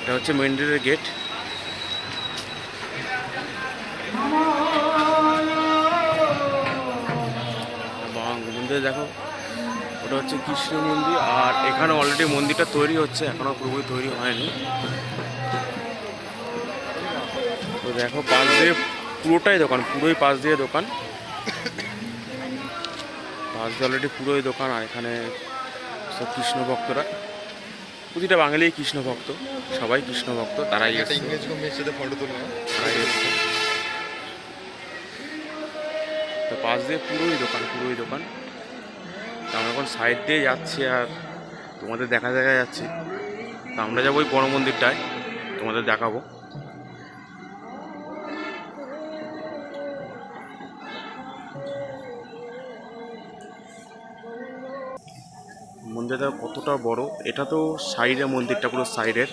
এটা হচ্ছে মন্দিরের গেট। মন্দিরে দেখো, ওটা হচ্ছে কৃষ্ণ মন্দির। আর এখানে অলরেডি মন্দিরটা তৈরি হচ্ছে, এখনো পুরোপুরি তৈরি হয়নি। তো দেখো পাশ দিয়ে পুরোটাই দোকান, পুরোই পাশ দিয়ে দোকান, পাশ দিয়ে অলরেডি পুরোই দোকান। আর এখানে সব কৃষ্ণ ভক্তরা, প্রতিটা বাঙালি কৃষ্ণ ভক্ত, সবাই কৃষ্ণ ভক্ত, তারাই এসছে। তো পাশ দিয়ে পুরোই দোকান, পুরোই দোকান। তো আমরা এখন সাইড দিয়ে যাচ্ছি আর তোমাদের দেখা যাচ্ছে। তো আমরা যাবো ওই বড় মন্দিরটায়, তোমাদের দেখাবো। মন্দিরটা কতটা বড়, এটা তো সাইডে মন্দিরটা, পুরো সাইডের।